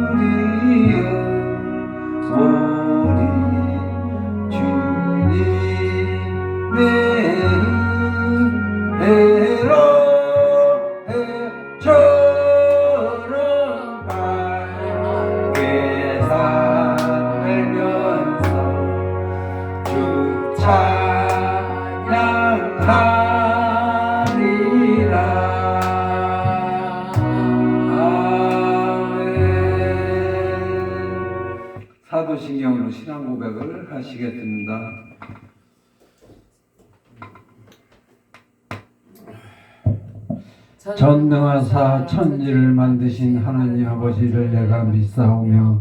우리여 우리 주님의 은혜로 해처럼 밝게 살면서 주 찬양하리라. 사도신경으로 신앙 고백을 하시겠습니다. 전능하사 천지를 만드신 하나님 아버지를 내가 믿사오며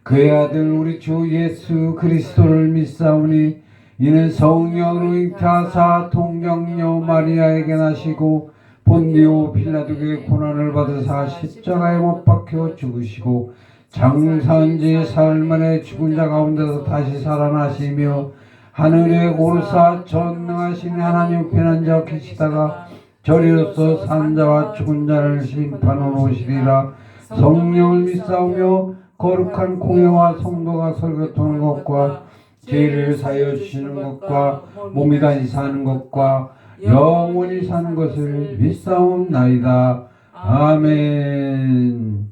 그의 아들 우리 주 예수 그리스도를 믿사오니 이는 성령으로 잉태하사 동정녀 마리아에게 나시고 본디오 필라도에게 고난을 받으사 십자가에 못 박혀 죽으시고 장사한 지 사흘 만에 죽은 자 가운데서 다시 살아나시며 하늘에 오르사 전능하신 하나님 편한 자 계시다가 저리로서 산 자와 죽은 자를 심판하러 오시리라. 성령을 믿사오며 거룩한 공회와 성도가 설교하는 것과 죄를 사하여 주시는 것과 몸이 다시 사는 것과 영원히 사는 것을 믿사옵나이다. 아멘.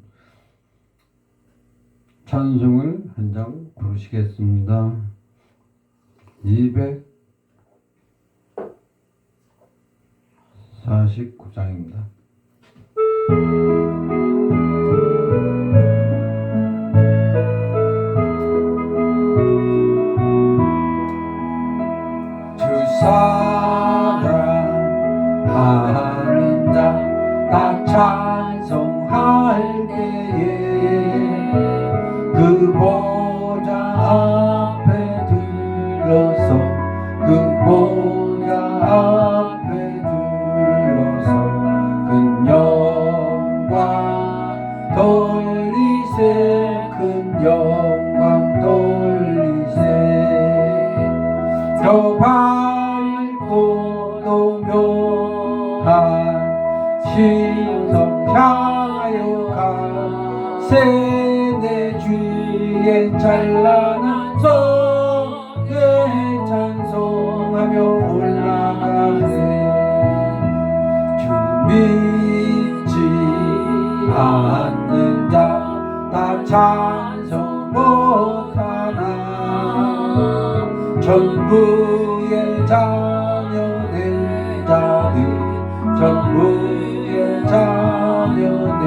찬송을 한 장 부르시겠습니다. 249장입니다. 주 사랑하는 자 다 찬송할 때에 그 보좌 앞에 들러서 그 보좌 앞에 들러서 큰 영광 돌리세 큰 영광 돌리세 저 밝고 도묘한 신성 향하여 가세 내 주의 찬란한 성에 찬송하며 올라가세 주 믿지 않는 자 다 찬송 못하나 전부의 자녀된 자들 전부의 자녀된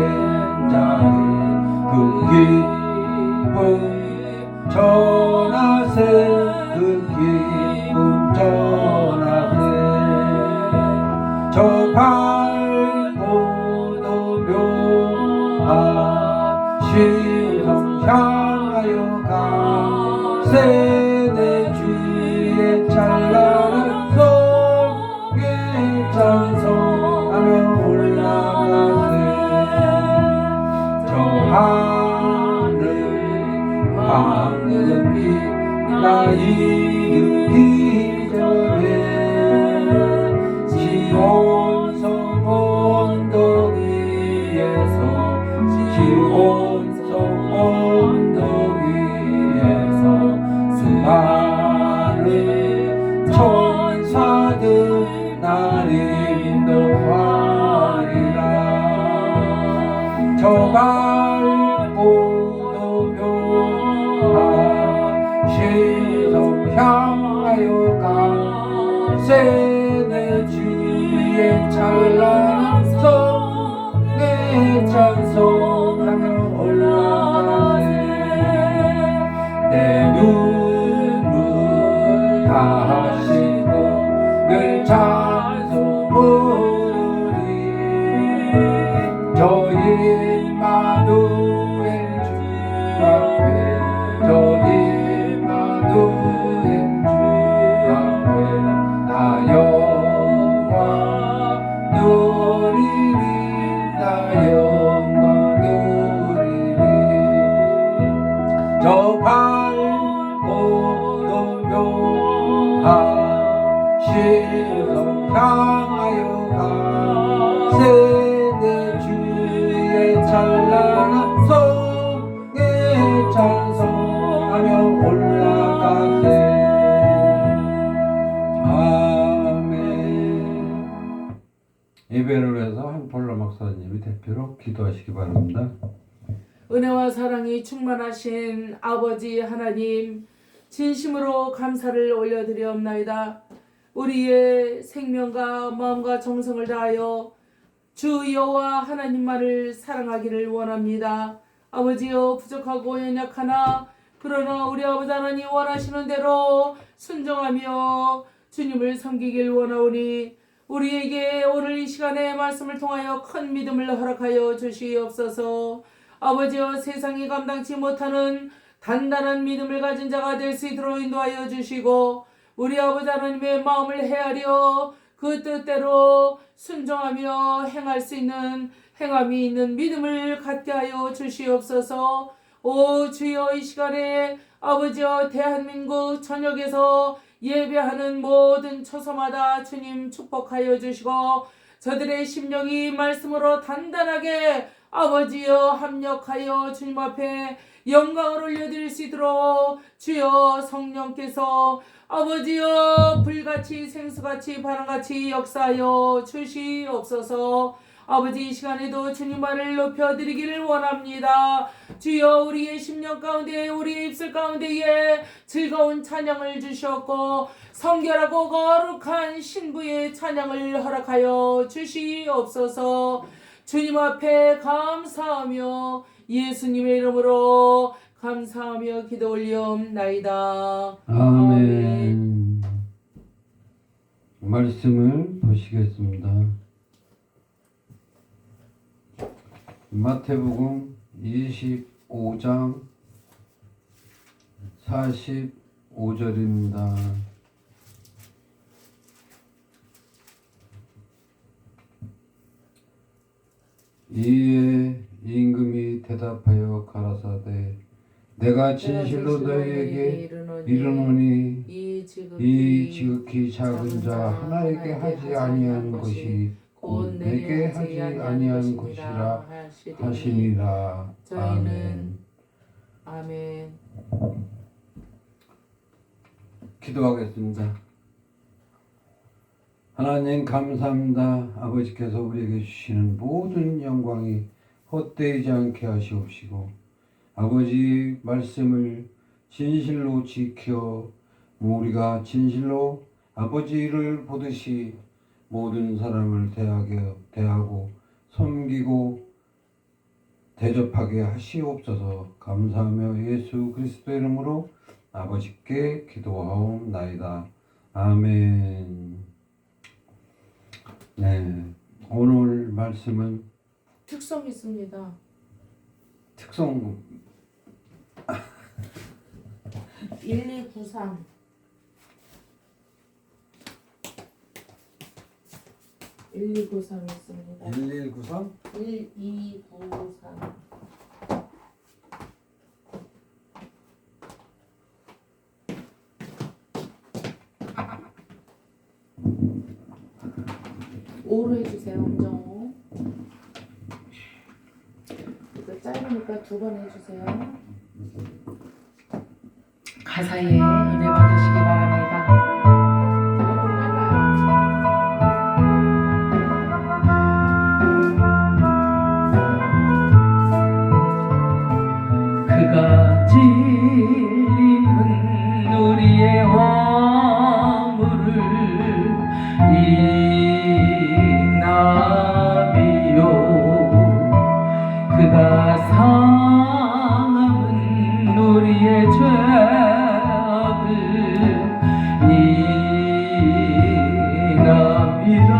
자들 그 기쁨 전하세 그 기쁨 전하세 저 밝고 도묘한 신성 향하여 가세 내 주의 찬란한 성에 찬송하며 올라가세 저 하늘 황금빛 나 이르기 전에 지온 성 언덕 위에서 지온 성 언덕 위에서 수많은 천사들 나를 인도하리라 저 밝고 도묘한 신성 향하여 가세 내 주의 찬란한 성에 찬송하며 올라가세 내 눈물 다하시고 늘 찬송 부르리 저 임마누엘 주 앞에 저 임마누엘 주 앞에 나 영광 누리리 나 영광 누리리 저 밝고 도묘한 신성 향하여 가세 내 주의 예배를 해서 한폴로 목사님이 대표로 기도하시기 바랍니다. 은혜와 사랑이 충만하신 아버지 하나님, 진심으로 감사를 올려드리옵나이다. 우리의 생명과 마음과 정성을 다하여 주 여호와 하나님만을 사랑하기를 원합니다. 아버지여, 부족하고 연약하나 그러나 우리 아버지 하나님 원하시는 대로 순종하며 주님을 섬기길 원하오니 우리에게 오늘 이 시간에 말씀을 통하여 큰 믿음을 허락하여 주시옵소서. 아버지여, 세상이 감당치 못하는 단단한 믿음을 가진 자가 될 수 있도록 인도하여 주시고 우리 아버지 하나님의 마음을 헤아려 그 뜻대로 순종하며 행할 수 있는 행함이 있는 믿음을 갖게 하여 주시옵소서. 오 주여, 이 시간에 아버지여, 대한민국 전역에서 예배하는 모든 처소마다 주님 축복하여 주시고 저들의 심령이 말씀으로 단단하게 아버지여 합력하여 주님 앞에 영광을 올려드릴 수 있도록 주여 성령께서 아버지여 불같이 생수같이 바람같이 역사하여 주시옵소서. 아버지, 이 시간에도 주님만을 높여드리기를 원합니다. 주여, 우리의 심령 가운데 우리의 입술 가운데에 즐거운 찬양을 주셨고 성결하고 거룩한 신부의 찬양을 허락하여 주시옵소서. 주님 앞에 감사하며 예수님의 이름으로 감사하며 기도 올리옵나이다. 아멘. 말씀을 보시겠습니다. 마태복음 25장 45절입니다. 이에 임금이 대답하여 가라사대 내가 진실로 너희에게 이르노니 이 지극히 작은 자 하나에게 하지 아니한 것이 곧 내게 하지 아니한 것이라 하시니라. 아멘. 아멘. 기도하겠습니다. 하나님 감사합니다. 아버지께서 우리에게 주시는 모든 영광이 헛되지 않게 하시옵시고 아버지 말씀을 진실로 지켜 우리가 진실로 아버지를 보듯이 모든 사람을 대하고 섬기고 대접하게 하시옵소서. 감사하며 예수 그리스도 이름으로 아버지께 기도하옵나이다. 아멘. 네, 오늘 말씀은 특성 있습니다. 특성 1293 1293 있습니다. 1193? 1293 5로 해주세요. 엄정 5. 이거 짧으니까 2번 해주세요. 가사에 은혜 받으시기 바랍니다. 너무 빨라요. 그가 찔림은 우리의 허물을 인함이요 그가 상함은 우리의 죄악을 인함이라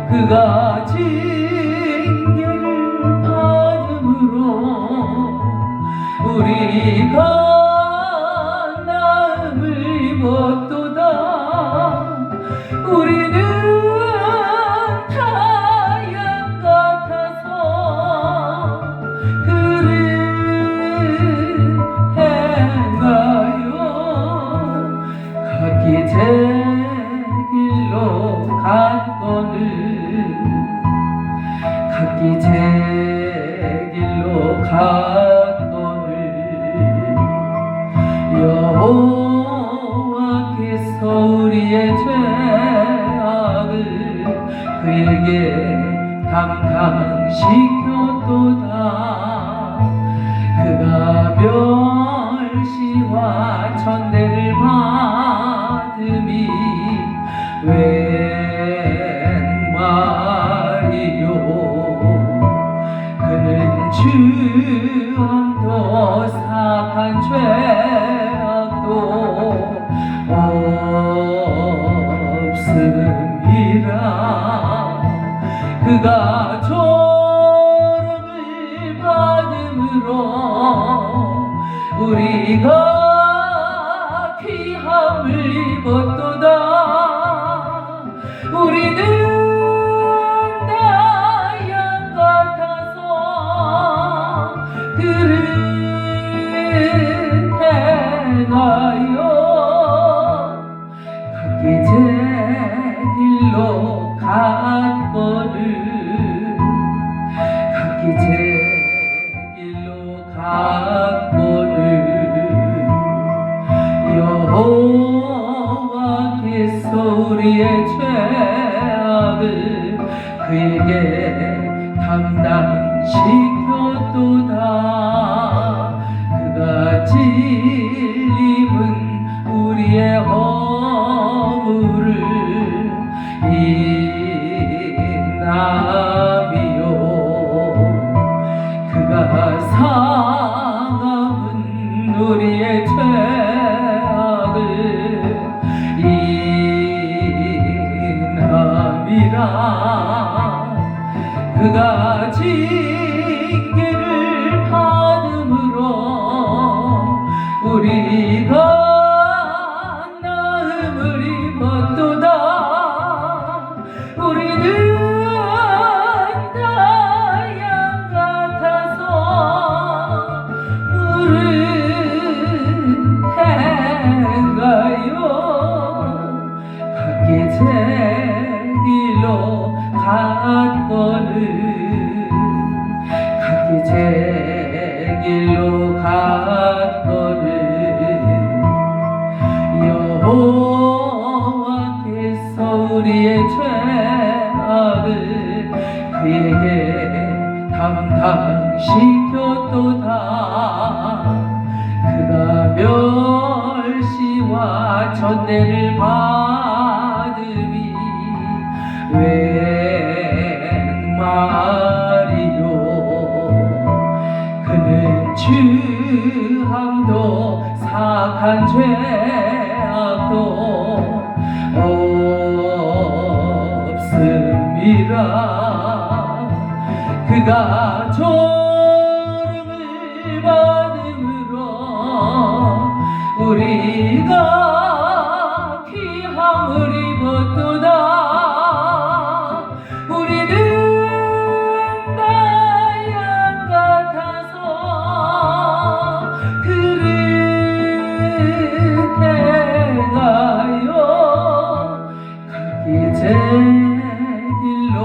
그가 징계를 받음으로 우리가 나음을 입었도다. 우리는 다 양 같아서 그를 행하여 각기 제 길로 갔거늘 그에게 감당시켰도다. 그가 멸시와 천대를 받음이 웬 말이요. 그는 주함도 사악한 죄악도 없음이라. 그가 조롱을 받음으로 우리가 귀함을 입었도다. 우리는 다 양 같아서 그를 행하여 각기 제 길로 갔거늘. 각기 제 길로 갔거늘. 여호와께서 우리의 죄악을 그에게 담당시켰도다. 그가 찔림은 우리의 허물을 인함이요. 그가 상함은 우리의 죄악을 인함이라. 그가 징계를 받음으로 우리가 나음을 입었도다. 우리는 다 양 같아서 물을 행하여 각기 제 길로 갔거늘. 각기 제 길로 갔거늘. 여호와께서 우리의 죄악을 그에게 담당시켰도다. 그가 멸시와 천대를 받음이 웬 말이요. 그는 주함도 사악한 죄악도 없음이라. 그가 조롱을 받음으로 우리가 귀함을 입었도다. 우리는 다 양 같아서 그를 행하여 각기 제 길로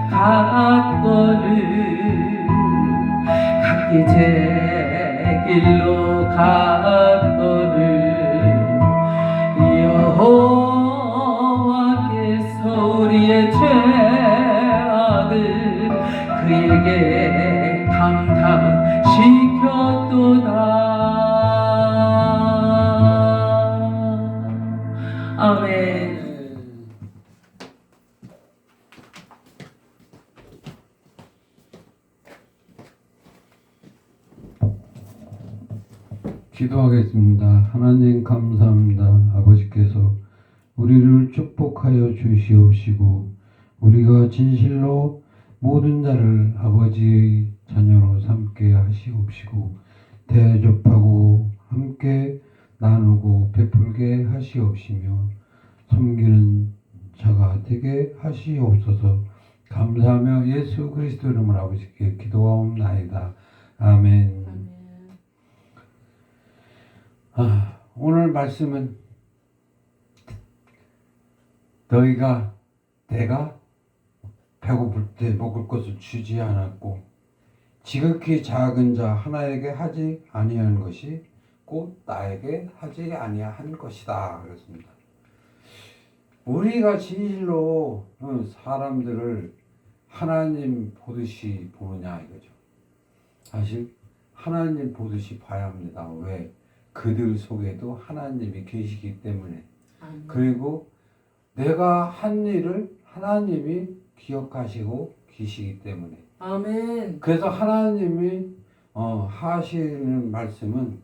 갔거늘. 각기 제 길로 갔거늘. 여호와께서 우리의 죄악을 그에게 감당시켰도다. 아멘. 기도하겠습니다. 하나님 감사합니다. 아버지께서 우리를 축복하여 주시옵시고 우리가 진실로 모든 자를 아버지의 자녀로 삼게 하시옵시고 대접하고 함께 나누고 베풀게 하시옵시며 섬기는 자가 되게 하시옵소서. 감사하며 예수 그리스도 이름으로 아버지께 기도하옵나이다. 아멘. 오늘 말씀은 너희가 내가 배고플 때 먹을 것을 주지 않았고 지극히 작은 자 하나에게 하지 아니한 것이 곧 나에게 하지 아니한 것이다 그랬습니다. 우리가 진실로 사람들을 하나님 보듯이 보느냐 이거죠. 사실 하나님 보듯이 봐야 합니다. 왜? 그들 속에도 하나님이 계시기 때문에. 그리고 내가 한 일을 하나님이 기억하시고 계시기 때문에. 아멘. 그래서 하나님이 하시는 말씀은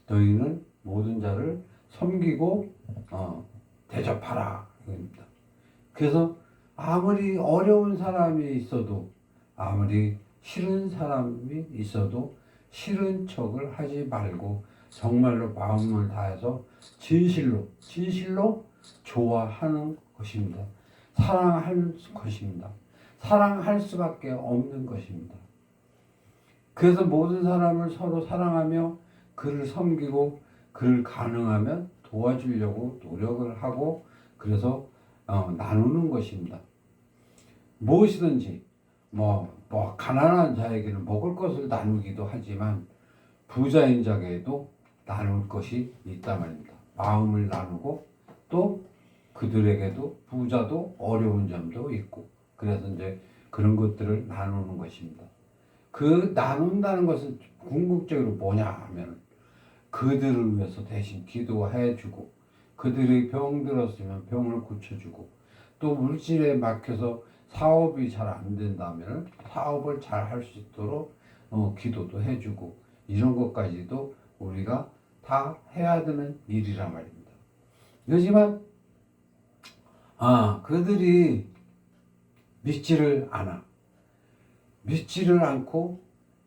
너희는 모든 자를 섬기고 대접하라 이겁니다. 그래서 아무리 어려운 사람이 있어도 아무리 싫은 사람이 있어도 싫은 척을 하지 말고 정말로 마음을 다해서 진실로 좋아하는 것입니다. 사랑할 것입니다. 사랑할 수밖에 없는 것입니다. 그래서 모든 사람을 서로 사랑하며 그를 섬기고 그를 가능하면 도와주려고 노력을 하고 그래서 나누는 것입니다. 무엇이든지 가난한 자에게는 먹을 것을 나누기도 하지만 부자인 자에게도 나눌 것이 있단 말입니다. 마음을 나누고 또 그들에게도 부자도 어려운 점도 있고 그래서 이제 그런 것들을 나누는 것입니다. 그 나눈다는 것은 궁극적으로 뭐냐 하면 그들을 위해서 대신 기도해주고 그들이 병 들었으면 병을 고쳐주고 또 물질에 막혀서 사업이 잘 안 된다면 사업을 잘 할 수 있도록 기도도 해주고 이런 것까지도 우리가 다 해야 되는 일이란 말입니다. 하지만 그들이 믿지를 않고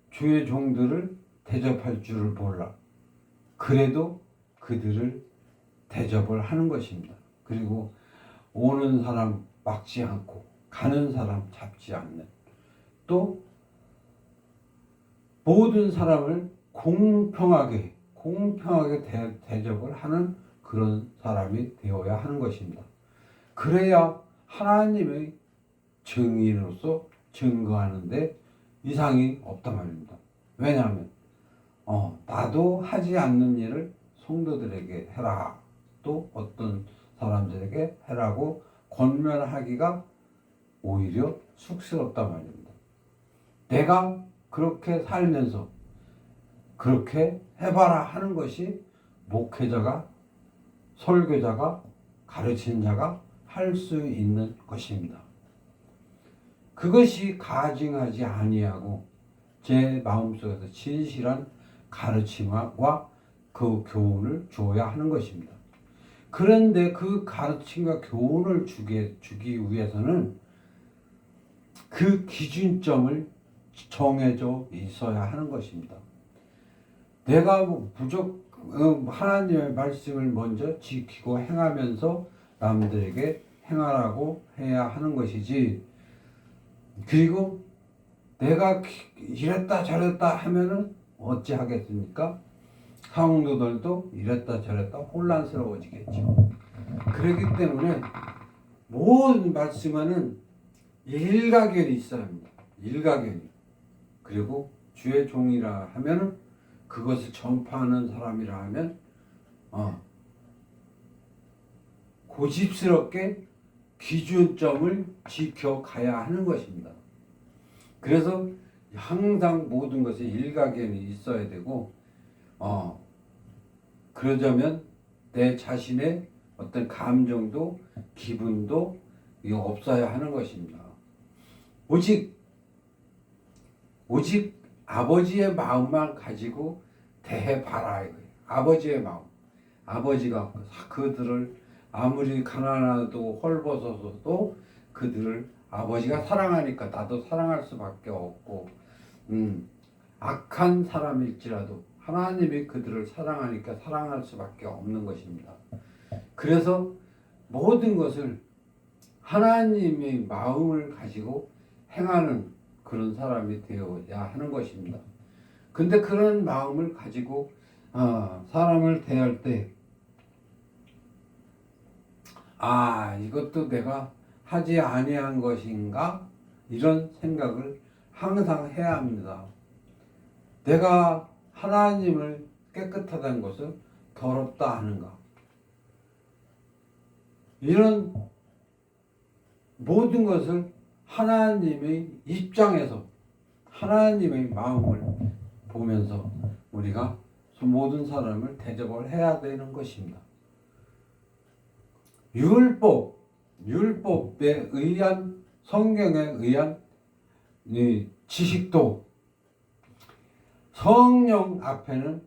주의 종들을 대접할 줄을 몰라. 그래도 그들을 대접을 하는 것입니다. 그리고 오는 사람 막지 않고 가는 사람 잡지 않는 또 모든 사람을 공평하게 대접을 하는 그런 사람이 되어야 하는 것입니다. 그래야 하나님의 증인으로서 증거하는데 이상이 없단 말입니다. 왜냐하면 나도 하지 않는 일을 성도들에게 해라 또 어떤 사람들에게 해라고 권면하기가 오히려 쑥스럽단 말입니다. 내가 그렇게 살면서 그렇게 해봐라 하는 것이 목회자가 설교자가 가르치는 자가 할 수 있는 것입니다. 그것이 가증하지 아니하고 제 마음속에서 진실한 가르침과 그 교훈을 주어야 하는 것입니다. 그런데 그 가르침과 교훈을 주기 위해서는 그 기준점을 정해져 있어야 하는 것입니다. 내가 하나님의 말씀을 먼저 지키고 행하면서 남들에게 행하라고 해야 하는 것이지 그리고 내가 이랬다 저랬다 하면은 어찌하겠습니까? 성도들도 이랬다 저랬다 혼란스러워지겠죠. 그렇기 때문에 모든 말씀에는 일가견이 있어야 합니다. 일가견이. 그리고 주의 종이라 하면은 그것을 전파하는 사람이라 하면 고집스럽게 기준점을 지켜가야 하는 것입니다. 그래서 항상 모든 것에 일가견이 있어야 되고 그러자면 내 자신의 어떤 감정도 기분도 없어야 하는 것입니다. 오직 아버지의 마음만 가지고 대해봐라 이거예요. 아버지의 마음. 아버지가 그들을 아무리 가난하도 헐벗어서도 그들을 아버지가 사랑하니까 나도 사랑할 수밖에 없고 악한 사람일지라도 하나님이 그들을 사랑하니까 사랑할 수밖에 없는 것입니다. 그래서 모든 것을 하나님의 마음을 가지고 행하는 그런 사람이 되어야 하는 것입니다. 근데 그런 마음을 가지고 사람을 대할 때 이것도 내가 하지 아니한 것인가? 이런 생각을 항상 해야 합니다. 내가 하나님을 깨끗하다는 것을 더럽다 하는가? 이런 모든 것을 하나님의 입장에서 하나님의 마음을 보면서 우리가 모든 사람을 대접을 해야 되는 것입니다. 율법에 의한 성경에 의한 이 지식도 성령 앞에는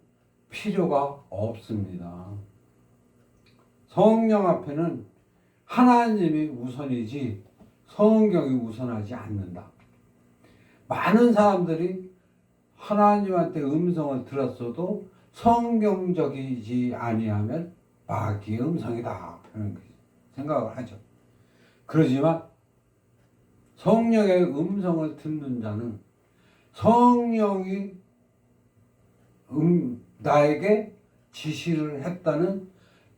필요가 없습니다. 성령 앞에는 하나님이 우선이지 성경이 우선하지 않는다. 많은 사람들이 하나님한테 음성을 들었어도 성경적이지 아니하면 마귀의 음성이다 하는 생각을 하죠. 그러지만 성령의 음성을 듣는 자는 성령이 나에게 지시를 했다는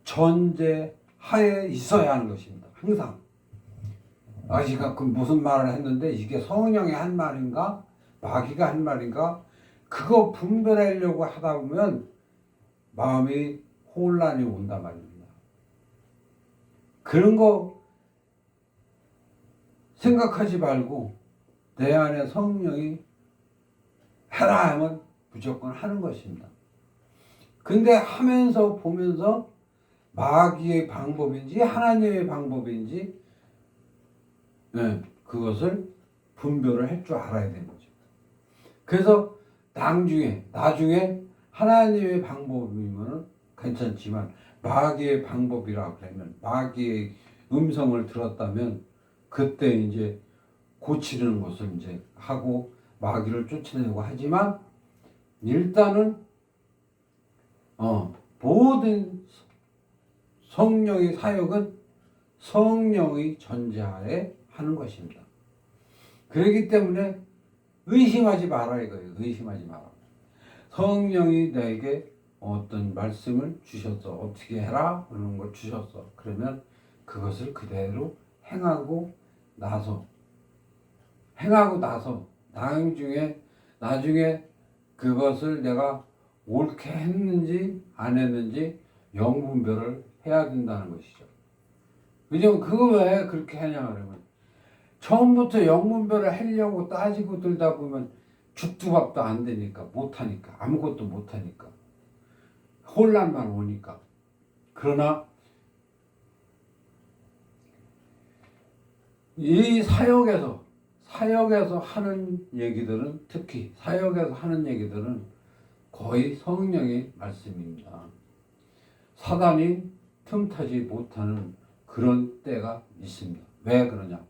전제하에 있어야 하는 것입니다. 항상. 아지가 그 무슨 말을 했는데 이게 성령이 한 말인가 마귀가 한 말인가 그거 분별하려고 하다 보면 마음이 혼란이 온단 말입니다. 그런 거 생각하지 말고 내 안에 성령이 해라 하면 무조건 하는 것입니다. 근데 하면서 보면서 마귀의 방법인지 하나님의 방법인지 그것을 분별을 할 줄 알아야 되는 거죠. 그래서 나중에 하나님의 방법이면 괜찮지만 마귀의 방법이라 그러면 마귀의 음성을 들었다면 그때 이제 고치는 것을 이제 하고 마귀를 쫓아내고 하지만 일단은 모든 성령의 사역은 성령의 전제하에 하는 것입니다. 그렇기 때문에 의심하지 마라 이거예요. 의심하지 마라. 성령이 내게 어떤 말씀을 주셨어. 어떻게 해라? 그런 걸 주셨어. 그러면 그것을 그대로 행하고 나서 나중에 그것을 내가 옳게 했는지 안 했는지 영분별을 해야 된다는 것이죠. 왜냐면 그거 왜 그렇게 하냐 그러면 처음부터 영분별을 하려고 따지고 들다 보면 죽도 밥도 안 되니까 못하니까 아무것도 못하니까 혼란만 오니까. 그러나 이 사역에서 하는 얘기들은 특히 사역에서 하는 얘기들은 거의 성령의 말씀입니다. 사단이 틈타지 못하는 그런 때가 있습니다. 왜 그러냐?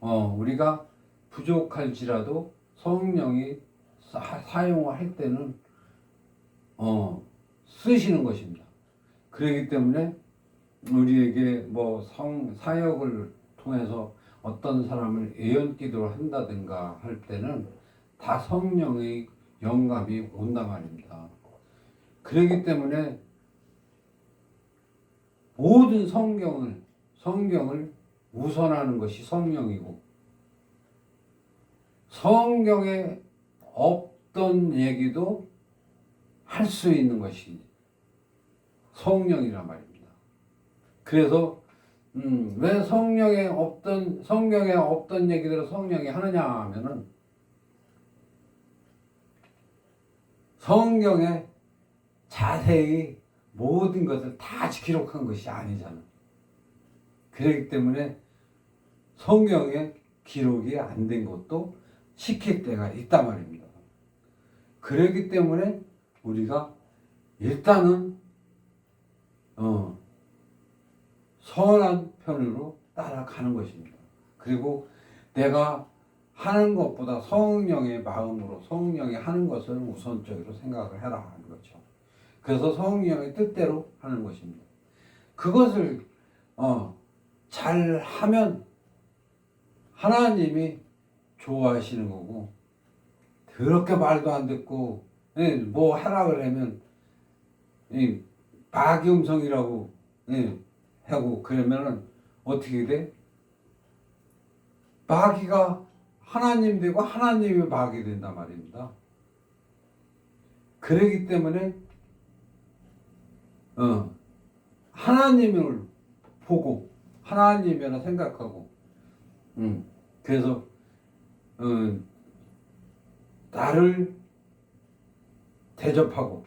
우리가 부족할지라도 성령이 사용을 할 때는 쓰시는 것입니다. 그렇기 때문에 우리에게 사역을 통해서 어떤 사람을 예언기도를 한다든가 할 때는 다 성령의 영감이 온단 말입니다. 그렇기 때문에 모든 성경을 우선하는 것이 성령이고 성경에 없던 얘기도 할 수 있는 것이 성령이란 말입니다. 그래서 왜 성경에 없던 얘기들을 성령이 하느냐 하면은 성경에 자세히 모든 것을 다 기록한 것이 아니잖아. 그렇기 때문에 성경에 기록이 안 된 것도 시킬 때가 있단 말입니다. 그렇기 때문에 우리가 일단은 선한 편으로 따라가는 것입니다. 그리고 내가 하는 것보다 성령의 마음으로 성령이 하는 것을 우선적으로 생각을 해라 하는 거죠. 그래서 성령의 뜻대로 하는 것입니다. 그것을 잘 하면 하나님이 좋아하시는 거고 그렇게 말도 안 듣고 뭐 하라 그러면 마귀 음성이라고 하고 그러면은 어떻게 돼? 마귀가 하나님 되고 하나님이 마귀 된단 말입니다. 그렇기 때문에 하나님을 보고 하나님이라 생각하고 그래서 나를 대접하고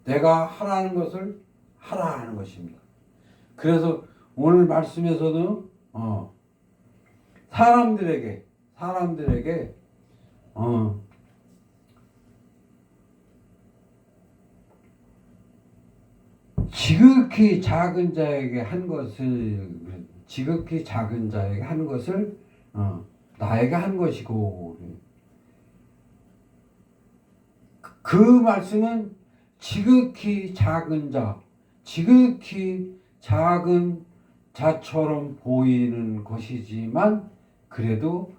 내가 하라는 것을 하라 하는 것입니다. 그래서 오늘 말씀에서도 사람들에게 지극히 작은 자에게 한 것을 나에게 한 것이고, 그 말씀은 지극히 작은 자처럼 보이는 것이지만 그래도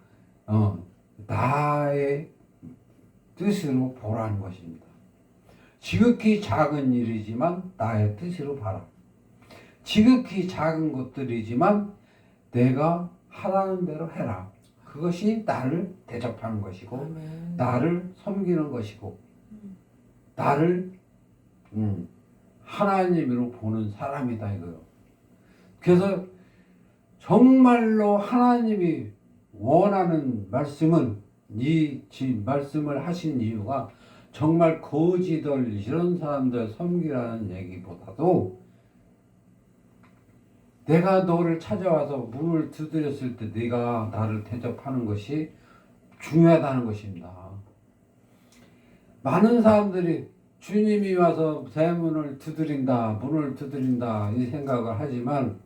나의 뜻으로 보라는 것입니다. 지극히 작은 일이지만 나의 뜻으로 봐라. 지극히 작은 것들이지만 내가 하라는 대로 해라. 그것이 나를 대접하는 것이고, 아멘. 나를 섬기는 것이고, 나를 하나님으로 보는 사람이다 이거요. 그래서 정말로 하나님이 원하는 말씀은 이 말씀을 하신 이유가 정말 거지들 이런 사람들 섬기라는 얘기보다도 내가 너를 찾아와서 문을 두드렸을 때 네가 나를 대접하는 것이 중요하다는 것입니다. 많은 사람들이 주님이 와서 대문을 두드린다, 문을 두드린다 이 생각을 하지만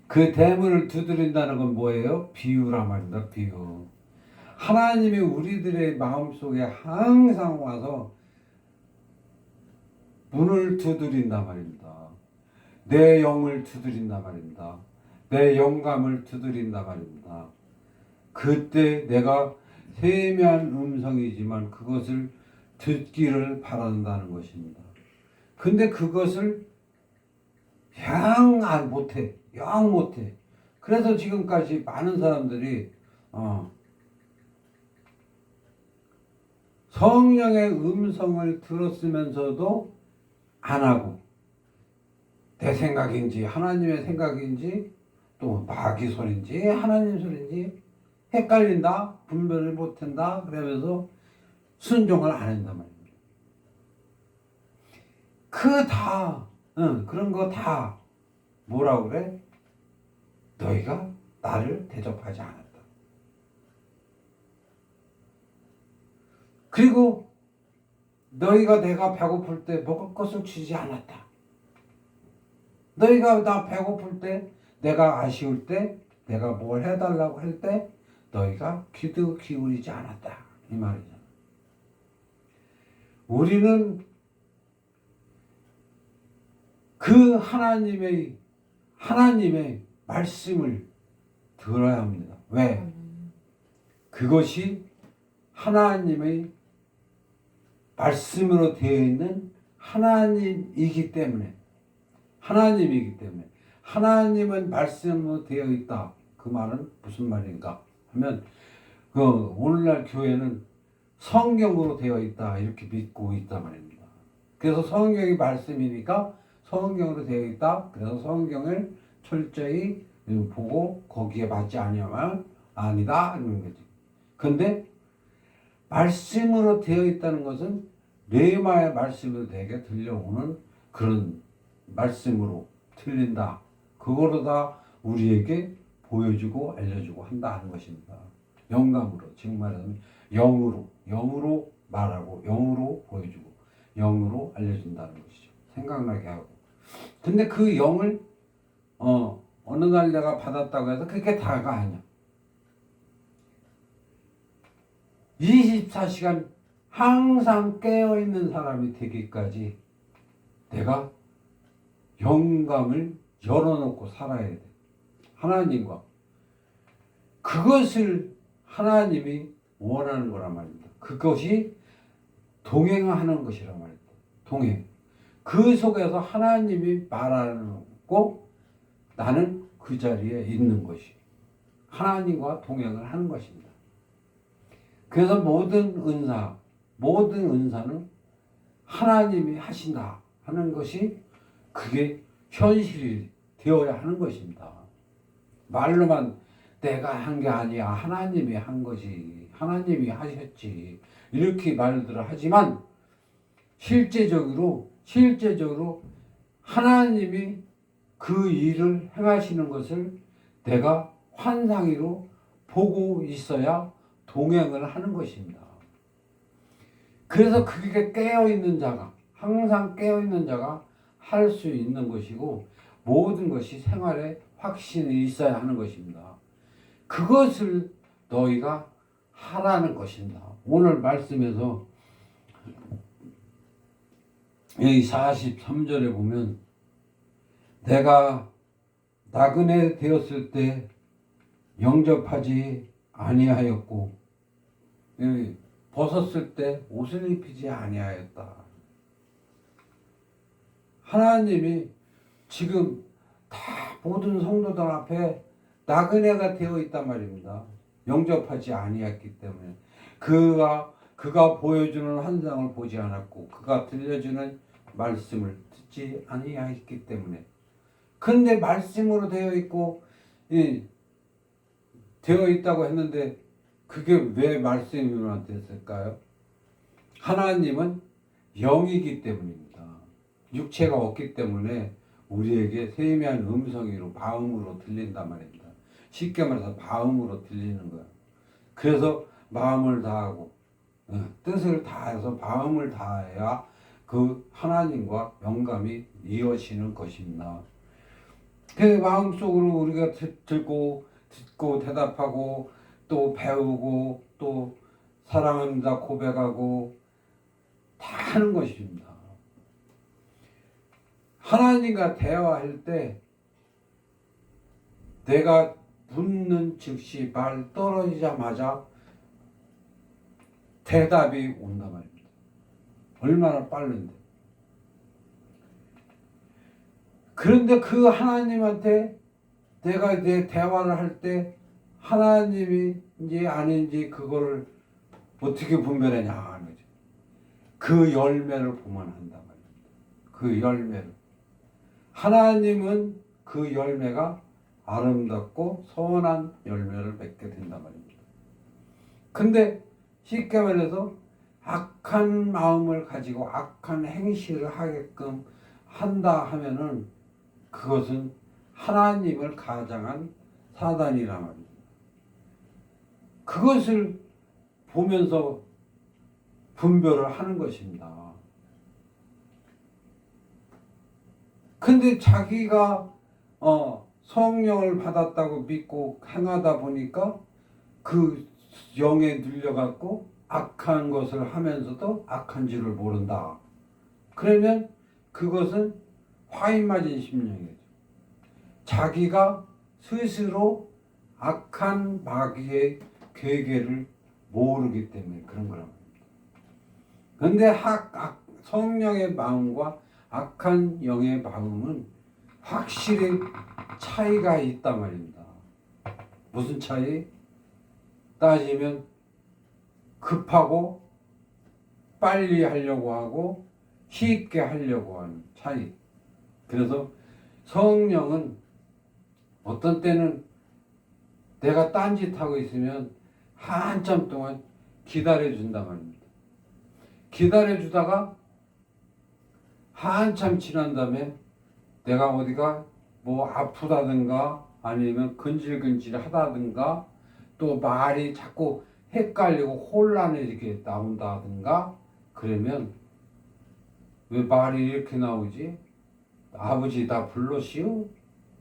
그 대문을 두드린다는 건 뭐예요? 비유란 말입니다. 비유. 하나님이 우리들의 마음속에 항상 와서 문을 두드린다 말입니다. 내 영을 두드린다 말입니다. 내 영감을 두드린다 말입니다. 그때 내가 세미한 음성이지만 그것을 듣기를 바란다는 것입니다. 근데 그것을 영 못해. 그래서 지금까지 많은 사람들이 성령의 음성을 들었으면서도 안 하고 내 생각인지 하나님의 생각인지 또 마귀 소리인지 하나님 소리인지 헷갈린다, 분별을 못한다 그러면서 순종을 안 한단 말입니다. 그런 거 다 뭐라고 그래? 너희가 나를 대접하지 않았다. 그리고 너희가 내가 배고플 때 먹을 것을 주지 않았다. 너희가 나 배고플 때, 내가 아쉬울 때, 내가 뭘 해달라고 할 때 너희가 귀도 기울이지 않았다. 이 말이잖아. 우리는 그 하나님의 말씀을 들어야 합니다. 왜? 그것이 하나님의 말씀으로 되어 있는 하나님이기 때문에 하나님은 말씀으로 되어 있다. 그 말은 무슨 말인가 하면 오늘날 교회는 성경으로 되어 있다 이렇게 믿고 있단 말입니다. 그래서 성경이 말씀이니까 성경으로 되어 있다. 그래서 성경을 철저히 보고 거기에 맞지 않으면 아니다 이런 거지. 근데 말씀으로 되어 있다는 것은 레마의 말씀으로 내게 들려오는 그런 말씀으로 들린다. 그거로 다 우리에게 보여주고 알려주고 한다 하는 것입니다. 영감으로, 지금 말하자면 영으로 말하고 영으로 보여주고 영으로 알려준다는 것이죠. 생각나게 하고. 근데 그 영을 어느 날 내가 받았다고 해서 그게 다가 아니야. 24시간 항상 깨어있는 사람이 되기까지 내가 영감을 열어놓고 살아야 돼. 하나님과. 그것을 하나님이 원하는 거란 말입니다. 그것이 동행하는 것이란 말입니다. 동행. 그 속에서 하나님이 말하고 나는 그 자리에 있는 것이 하나님과 동행을 하는 것입니다. 그래서 모든 은사는 하나님이 하신다 하는 것이 그게 현실이 되어야 하는 것입니다. 말로만 내가 한 게 아니야. 하나님이 한 거지. 하나님이 하셨지. 이렇게 말들을 하지만 실제적으로 하나님이 그 일을 행하시는 것을 내가 환상으로 보고 있어야 동행을 하는 것입니다. 그래서 그게 깨어있는 자가, 항상 깨어있는 자가 할 수 있는 것이고, 모든 것이 생활에 확신이 있어야 하는 것입니다. 그것을 너희가 하라는 것입니다. 오늘 말씀에서 여기 43절에 보면 내가 나그네 되었을 때 영접하지 아니하였고 벗었을 때 옷을 입히지 아니하였다. 하나님이 지금 다 모든 성도들 앞에 나그네가 되어 있단 말입니다. 영접하지 아니했기 때문에 그가 보여주는 환상을 보지 않았고 그가 들려주는 말씀을 듣지 아니했기 때문에. 그런데 말씀으로 되어 있고 되어 있다고 했는데 그게 왜 말씀으로 됐을까요? 하나님은 영이기 때문입니다. 육체가 없기 때문에 우리에게 세미한 음성으로 마음으로 들린단 말입니다. 쉽게 말해서 마음으로 들리는 거예요. 그래서 마음을 다하고 뜻을 다해서 마음을 다해야 그 하나님과 영감이 이어지는 것입니다. 그 마음속으로 우리가 듣고 대답하고 또 배우고 또 사랑합니다 고백하고 다 하는 것입니다. 하나님과 대화할 때 내가 묻는 즉시 말 떨어지자마자 대답이 온단 말입니다. 얼마나 빠른데. 그런데 그 하나님한테 내가 내 대화를 할 때 하나님인지 아닌지 그거를 어떻게 분별하냐 하는 거죠. 그 열매를 보면 한단 말입니다. 그 열매를. 하나님은 그 열매가 아름답고 선한 열매를 맺게 된단 말입니다. 근데 쉽게 말해서 악한 마음을 가지고 악한 행실을 하게끔 한다 하면은 그것은 하나님을 가장한 사단이란 말입니다. 그것을 보면서 분별을 하는 것입니다. 근데 자기가 성령을 받았다고 믿고 행하다 보니까 그 영에 눌려갖고 악한 것을 하면서도 악한 줄을 모른다. 그러면 그것은 화인 맞은 심령이죠. 자기가 스스로 악한 마귀의 괴계를 모르기 때문에 그런 거란 말입니다. 그런데 성령의 마음과 악한 영의 마음은 확실히 차이가 있단 말입니다. 무슨 차이? 따지면 급하고 빨리 하려고 하고 쉽게 하려고 하는 차이. 그래서 성령은 어떤 때는 내가 딴짓하고 있으면 한참 동안 기다려준단 말입니다. 기다려주다가 한참 지난 다음에 내가 어디가 뭐 아프다든가 아니면 근질근질하다든가 또 말이 자꾸 헷갈리고 혼란이 이렇게 나온다든가 그러면 왜 말이 이렇게 나오지? 아버지 나 불러시오?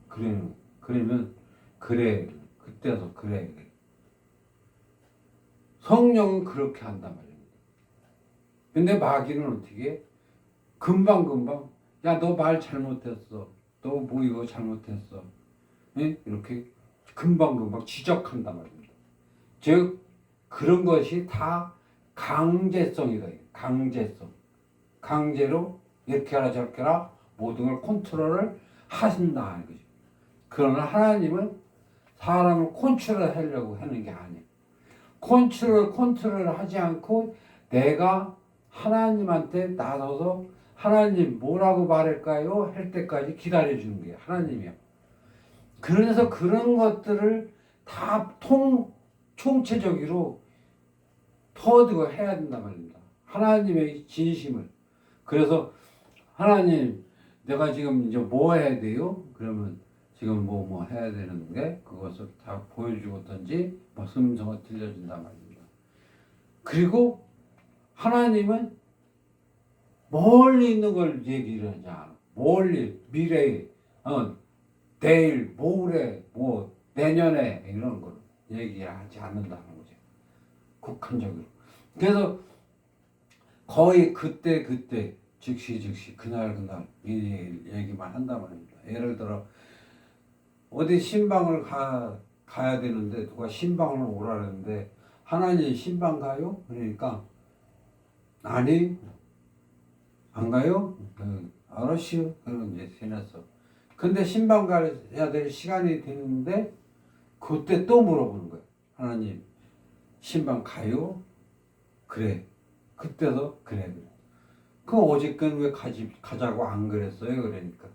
그러면 그래 그때서 그래. 성령은 그렇게 한단 말입니다. 근데 마귀는 어떻게? 금방금방 야 너 말 잘못했어. 너 뭐 이거 잘못했어. 네? 이렇게 금방금방 지적한단 말입니다. 즉 그런 것이 다 강제성이다. 강제성. 강제로 이렇게 하라 저렇게 하라 모든 걸 컨트롤을 하신다 하는 거죠. 그러나 하나님은 사람을 컨트롤하려고 하는 게 아니에요. 컨트롤을 하지 않고 내가 하나님한테 나서서 하나님 뭐라고 말할까요? 할 때까지 기다려주는 거예요. 하나님이요. 그래서 그런 것들을 다 총체적으로 터득을 해야 된단 말입니다. 하나님의 진심을. 그래서 하나님, 내가 지금 이제 뭐 해야 돼요? 그러면 지금 뭐 해야 되는데 그것을 다 보여주었든지 뭐 음성을 들려준단 말입니다. 그리고 하나님은 멀리 있는 걸 얘기를 하지 않아. 멀리, 미래에, 내일, 모레, 뭐 내년에 이런 걸 얘기하지 않는다는 거죠. 국한적으로. 그래서 거의 그때 즉시 그날 이 얘기만 한단 말입니다. 예를 들어 어디 신방을 가야 되는데 누가 신방을 오라는데 하나님 신방 가요? 그러니까 아니 안 가요? 알았어요. 그럼 이제 지났어. 근데 신방 가야 될 시간이 되는데 그때 또 물어보는 거예요. 하나님 신방 가요? 그래. 그때도 그래. 그 어저께는 왜 가자고 안 그랬어요? 그러니까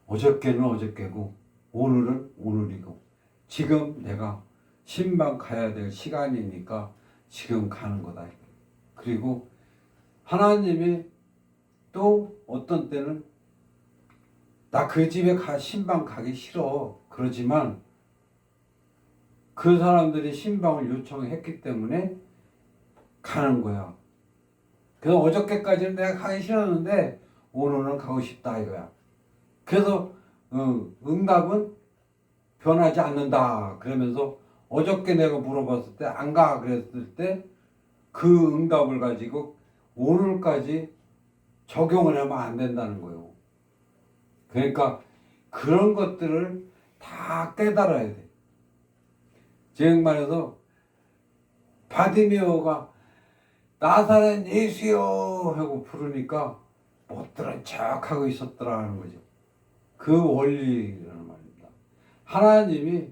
어저께는 어저께고 오늘은 오늘이고 지금 내가 신방 가야 될 시간이니까 지금 가는 거다. 그리고 하나님이 또 어떤 때는 나 그 집에 신방 가기 싫어. 그러지만 그 사람들이 신방을 요청했기 때문에 가는 거야. 그래서 어저께까지는 내가 가기 싫었는데 오늘은 가고 싶다 이거야. 그래서 응답은 변하지 않는다. 그러면서 어저께 내가 물어봤을 때 안 가 그랬을 때 그 응답을 가지고 오늘까지 적용을 하면 안 된다는 거예요. 그러니까 그런 것들을 다 깨달아야 돼. 즉 말해서 바디메오가 나사렛 예수여 하고 부르니까 못 들은 척하고 있었더라는 거죠. 그 원리라는 말입니다. 하나님이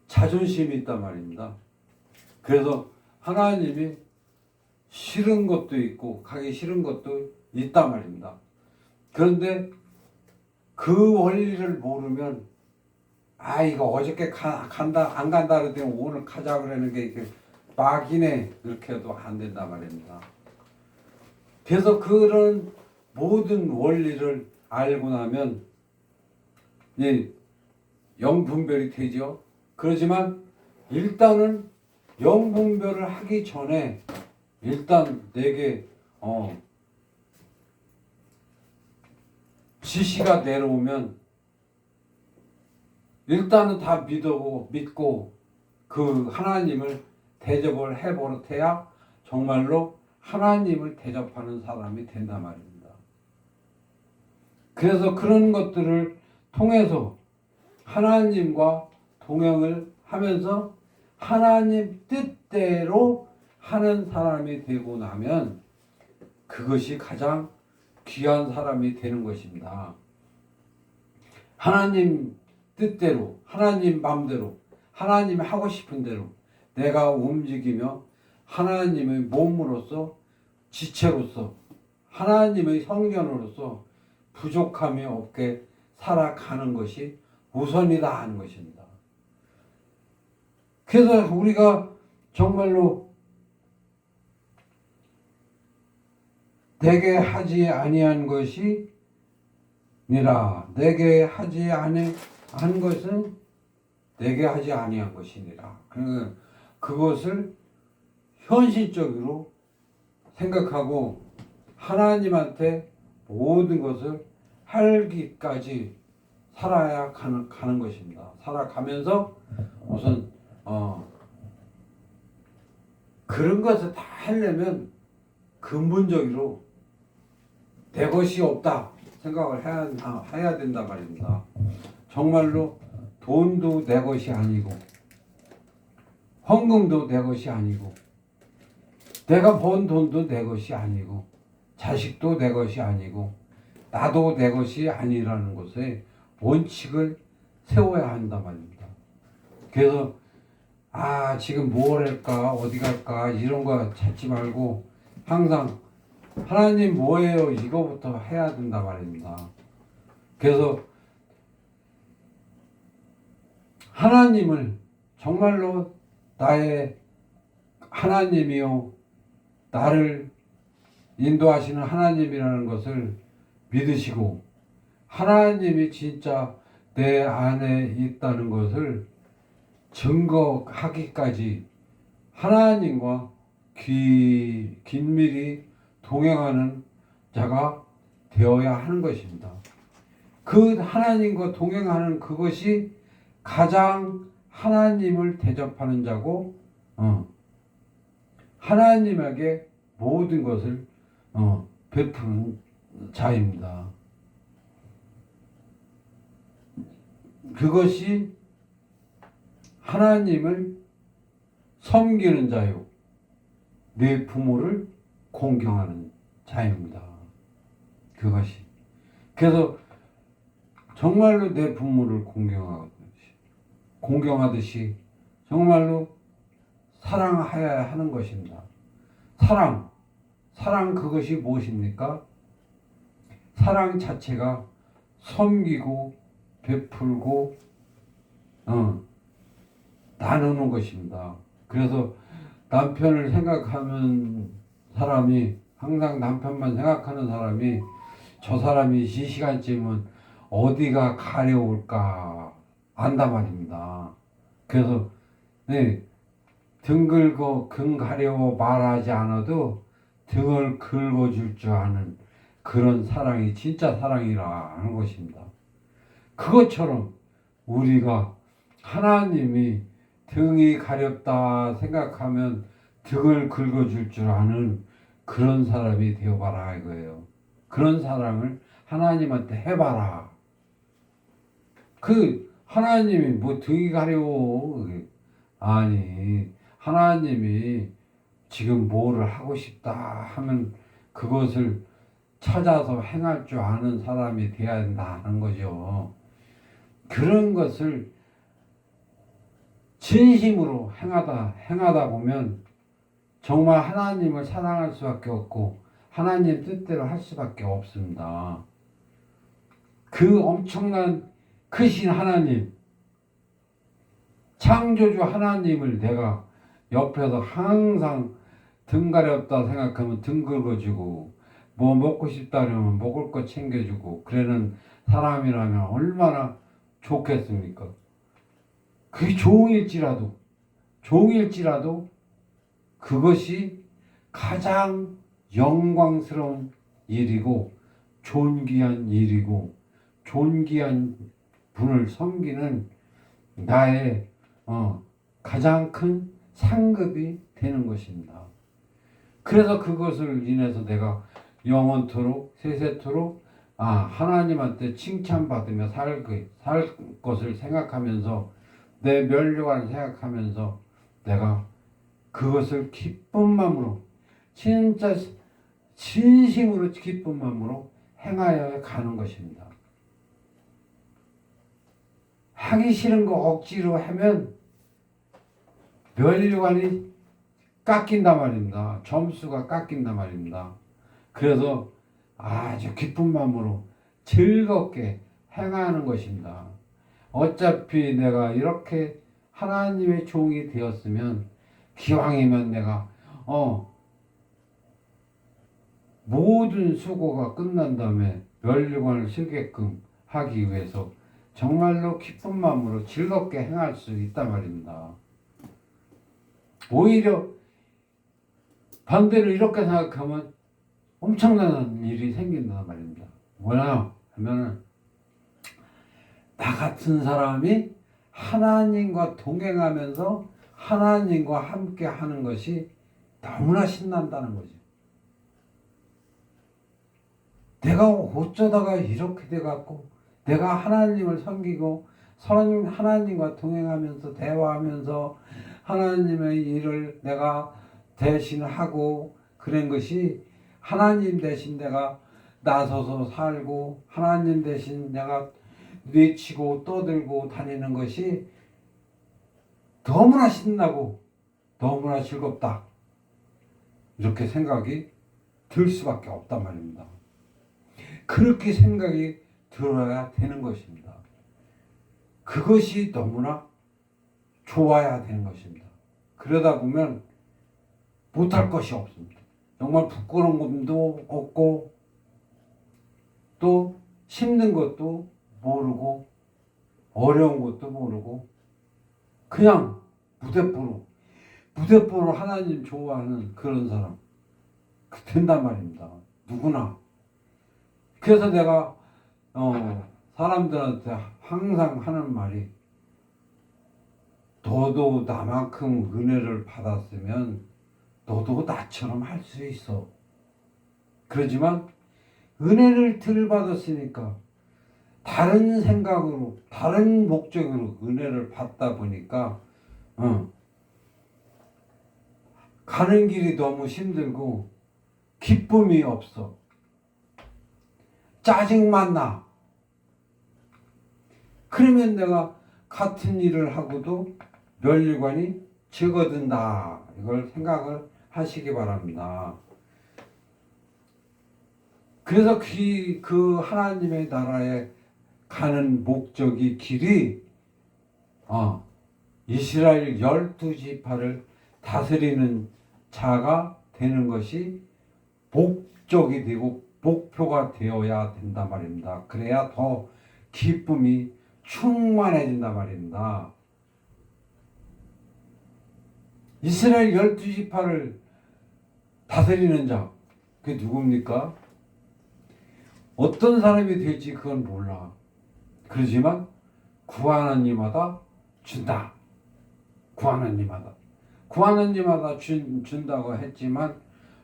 자존심이 있단 말입니다. 그래서 하나님이 싫은 것도 있고 가기 싫은 것도 있단 말입니다. 그런데 그 원리를 모르면 이거 어저께 간다 안 간다 그랬더니 오늘 가자 그러는 게 이렇게 막이네 그렇게 해도 안 된단 말입니다. 그래서 그런 모든 원리를 알고 나면 영분별이 되죠. 그렇지만 일단은 영분별을 하기 전에 일단 내게 지시가 내려오면 일단은 다 믿고 그 하나님을 대접을 해버릇해야 정말로 하나님을 대접하는 사람이 된단 말입니다. 그래서 그런 것들을 통해서 하나님과 동행을 하면서 하나님 뜻대로 하는 사람이 되고 나면 그것이 가장 귀한 사람이 되는 것입니다. 하나님 뜻대로, 하나님 마음대로, 하나님이 하고 싶은 대로 내가 움직이며 하나님의 몸으로서 지체로서 하나님의 성전으로서 부족함이 없게 살아가는 것이 우선이다 하는 것입니다. 그래서 우리가 정말로 내게 하지 아니한 것이 니라. 내게 하지 아니한 것은 내게 하지 아니한 것이니라. 그것을 현실적으로 생각하고 하나님한테 모든 것을 할기까지 살아야 가는 것입니다. 살아가면서 우선 그런 것을 다 하려면 근본적으로 내 것이 없다 생각을 해야 된단 말입니다. 정말로 돈도 내 것이 아니고 헌금도 내 것이 아니고 내가 번 돈도 내 것이 아니고 자식도 내 것이 아니고 나도 내 것이 아니라는 것에 원칙을 세워야 한단 말입니다. 그래서 지금 뭘 할까 어디 갈까 이런 거 찾지 말고 항상 하나님 뭐예요 이거부터 해야 된단 말입니다. 그래서 하나님을 정말로 나의 하나님이요 나를 인도하시는 하나님이라는 것을 믿으시고 하나님이 진짜 내 안에 있다는 것을 증거하기까지 하나님과 긴밀히 동행하는 자가 되어야 하는 것입니다. 그 하나님과 동행하는 그것이 가장 하나님을 대접하는 자고 하나님에게 모든 것을 베푸는 자입니다. 그것이 하나님을 섬기는 자요 내 부모를 공경하는 자입니다. 그것이 그래서 정말로 내 부모를 공경하듯이 정말로 사랑하여야 하는 것입니다. 사랑 그것이 무엇입니까? 사랑 자체가 섬기고 베풀고 나누는 것입니다. 그래서 남편을 생각하는 사람이 항상 남편만 생각하는 사람이 저 사람이 이 시간쯤은 어디가 가려울까 안단 말입니다. 그래서 등 긁어 등 가려워 말하지 않아도 등을 긁어줄 줄 아는 그런 사랑이 진짜 사랑이라 하는 것입니다. 그것처럼 우리가 하나님이 등이 가렵다 생각하면 등을 긁어줄 줄 아는 그런 사람이 되어봐라 이거예요. 그런 사랑을 하나님한테 해봐라. 그 하나님이 뭐 등이 가려워 아니 하나님이 지금 뭐를 하고 싶다 하면 그것을 찾아서 행할 줄 아는 사람이 되어야 한다는 거죠. 그런 것을 진심으로 행하다 보면 정말 하나님을 사랑할 수밖에 없고 하나님 뜻대로 할 수밖에 없습니다. 그 엄청난 크신 하나님, 창조주 하나님을 내가 옆에서 항상 등 가렵다 생각하면 등 긁어주고 뭐 먹고 싶다 그러면 먹을 거 챙겨주고 그러는 사람이라면 얼마나 좋겠습니까? 그게 종일지라도 그것이 가장 영광스러운 일이고 존귀한 일이고 존귀한 분을 섬기는 나의 가장 큰 상급이 되는 것입니다. 그래서 그것을 인해서 내가 영원토록 세세토록 하나님한테 칭찬받으며 살 것을 생각하면서 내 면류관을 생각하면서 내가 그것을 기쁜 마음으로 진짜 진심으로 기쁜 마음으로 행하여 가는 것입니다. 하기 싫은 거 억지로 하면 면류관이 깎인단 말입니다. 점수가 깎인단 말입니다. 그래서 아주 기쁜 마음으로 즐겁게 행하는 것입니다. 어차피 내가 이렇게 하나님의 종이 되었으면 기왕이면 내가 모든 수고가 끝난 다음에 면류관을 쓰게끔 하기 위해서 정말로 기쁜 마음으로 즐겁게 행할 수 있단 말입니다. 오히려 반대로 이렇게 생각하면 엄청난 일이 생긴단 말입니다. 뭐냐 하면은 나 같은 사람이 하나님과 동행하면서 하나님과 함께 하는 것이 너무나 신난다는 거죠. 내가 어쩌다가 이렇게 돼갖고 내가 하나님을 섬기고 하나님과 동행하면서 대화하면서 하나님의 일을 내가 대신하고 그런 것이 하나님 대신 내가 나서서 살고 하나님 대신 내가 외치고 떠들고 다니는 것이 너무나 신나고 너무나 즐겁다 이렇게 생각이 들 수밖에 없단 말입니다. 그렇게 생각이 들어야 되는 것입니다. 그것이 너무나 좋아야 되는 것입니다. 그러다 보면 못할 것이 없습니다. 정말 부끄러운 것도 없고 또 힘든 것도 모르고 어려운 것도 모르고 그냥 무대뽀로 하나님 좋아하는 그런 사람 된단 말입니다. 누구나. 그래서 내가 사람들한테 항상 하는 말이 너도 나만큼 은혜를 받았으면 너도 나처럼 할 수 있어. 그러지만 은혜를 덜 받았으니까 다른 생각으로 다른 목적으로 은혜를 받다 보니까 가는 길이 너무 힘들고 기쁨이 없어. 짜증만 나. 그러면 내가 같은 일을 하고도 면류관이 적어든다. 이걸 생각을 하시기 바랍니다. 그래서 그 하나님의 나라에 가는 목적이 길이 이스라엘 12지파를 다스리는 자가 되는 것이 목적이 되고 목표가 되어야 된단 말입니다. 그래야 더 기쁨이 충만해진단 말입니다. 이스라엘 12지파를 다스리는 자, 그게 누굽니까? 어떤 사람이 될지 그건 몰라. 그러지만 구하는 이마다 준다. 구하는 이마다 준다고 했지만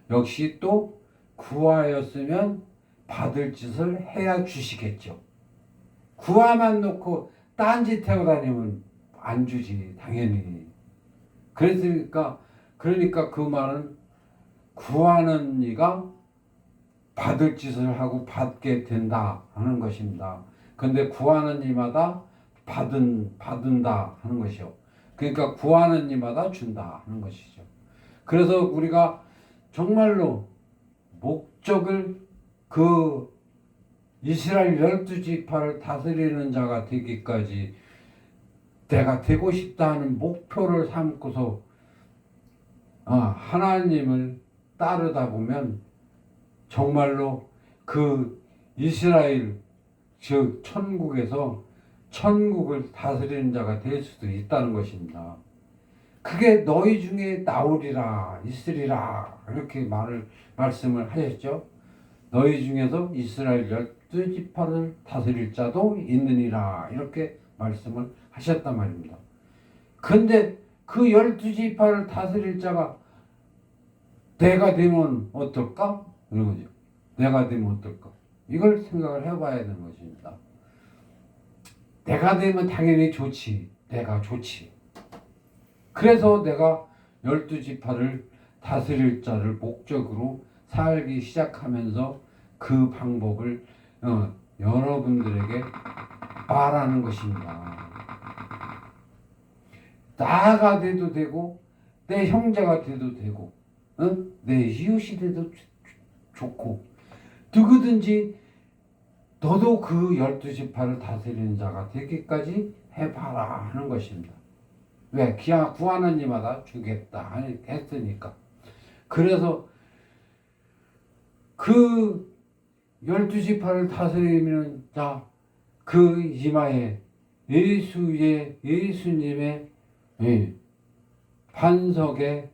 역시 또 구하였으면 받을 짓을 해야 주시겠죠. 구하만 놓고 딴짓 하고 다니면 안 주지 당연히. 그러니까 그 말은 구하는 이가 받을 짓을 하고 받게 된다 하는 것입니다. 그런데 구하는 이마다 받은다 하는 것이요. 그러니까 구하는 이마다 준다 하는 것이죠. 그래서 우리가 정말로 목적을 그 이스라엘 12지파를 다스리는 자가 되기까지 내가 되고 싶다 하는 목표를 삼고서 하나님을 따르다 보면 정말로 그 이스라엘 즉 천국에서 천국을 다스리는 자가 될 수도 있다는 것입니다. 그게 너희 중에 나오리라 있으리라 이렇게 말씀을 하셨죠. 너희 중에서 이스라엘 12지파를 다스릴 자도 있느니라 이렇게 말씀을 하셨단 말입니다. 근데 그 12지파를 다스릴 자가 내가 되면 어떨까? 이런 거죠. 내가 되면 어떨까? 이걸 생각을 해봐야 되는 것입니다. 내가 되면 당연히 좋지. 내가 좋지. 그래서 내가 12지파를 다스릴 자를 목적으로 살기 시작하면서 그 방법을 여러분들에게 말하는 것입니다. 나가 돼도 되고 내 형제가 돼도 되고 내 이웃이 돼도 좋고 누구든지 너도 그 12지파를 다스리는 자가 되기까지 해봐라 하는 것입니다. 왜? 구하는 이마다 주겠다 했으니까. 그래서 그 12지파를 다스리는 자, 그 이마에 예수님의 반석에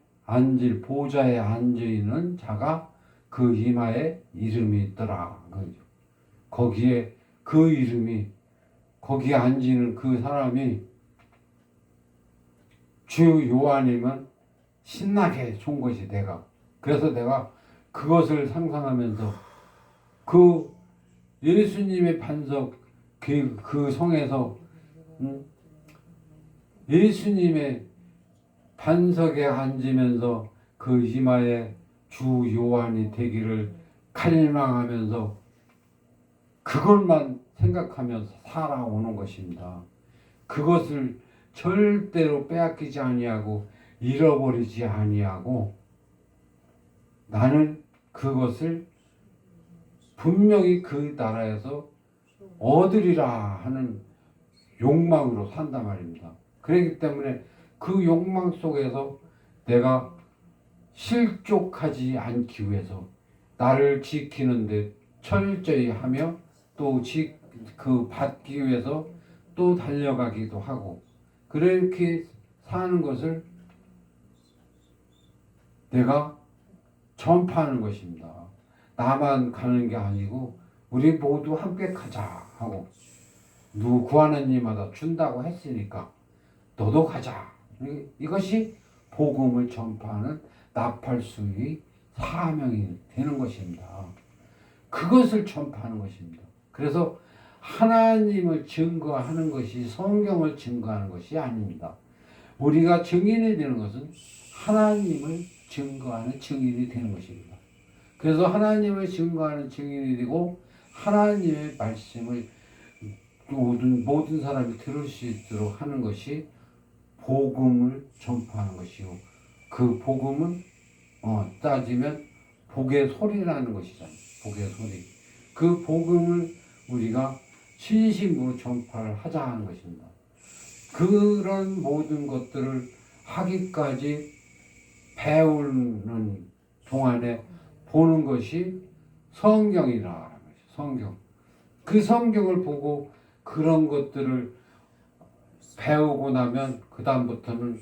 보좌에 앉아있는 자가 그 이마에 이름이 있더라. 거기에 그 이름이 거기에 앉는 그 사람이 주 요한이면 신나게 준 것이 내가. 그래서 내가 그것을 상상하면서 그 예수님의 반석 그 성에서 예수님의 반석에 앉으면서 그 이마에 주 요한이 되기를 갈망하면서 그것만 생각하면서 살아오는 것입니다. 그것을 절대로 빼앗기지 아니하고 잃어버리지 아니하고 나는 그것을 분명히 그 나라에서 얻으리라 하는 욕망으로 산단 말입니다. 그렇기 때문에 그 욕망 속에서 내가 실족하지 않기 위해서 나를 지키는데 철저히 하며 또 그 받기 위해서 또 달려가기도 하고 그렇게 사는 것을 내가 전파하는 것입니다. 나만 가는 게 아니고 우리 모두 함께 가자 하고 누구 구하는 이마다 준다고 했으니까 너도 가자. 이것이 복음을 전파하는 나팔수의 사명이 되는 것입니다. 그것을 전파하는 것입니다. 그래서 하나님을 증거하는 것이 성경을 증거하는 것이 아닙니다. 우리가 증인이 되는 것은 하나님을 증거하는 증인이 되는 것입니다. 그래서 하나님을 증거하는 증인이 되고 하나님의 말씀을 모든 사람이 들을 수 있도록 하는 것이 복음을 전파하는 것이요. 그 복음은 따지면 복의 소리라는 것이잖아요. 복의 소리. 그 복음을 우리가 진심으로 전파를 하자 하는 것입니다. 그런 모든 것들을 하기까지 배우는 동안에 보는 것이 성경이라는 것이죠. 성경. 그 성경을 보고 그런 것들을 배우고 나면 그 다음부터는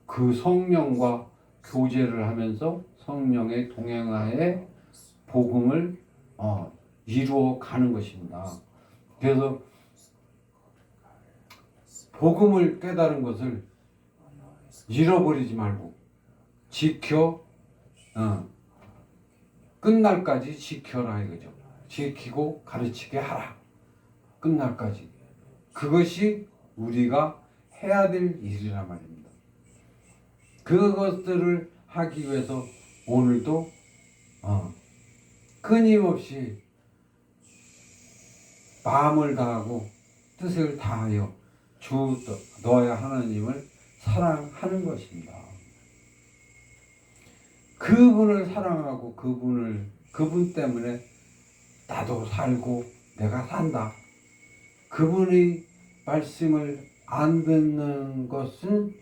그 성령과 교제를 하면서 성령의 동행하에 복음을 이루어 가는 것입니다. 그래서 복음을 깨달은 것을 잃어버리지 말고 지켜 끝날까지 지켜라 이거죠. 지키고 가르치게 하라. 끝날까지. 그것이 우리가 해야 될 일이란 말입니다. 그것들을 하기 위해서 오늘도 끊임없이 마음을 다하고 뜻을 다하여 주 너의 하나님을 사랑하는 것입니다. 그분을 사랑하고 그분 때문에 나도 살고 내가 산다. 그분의 말씀을 안 듣는 것은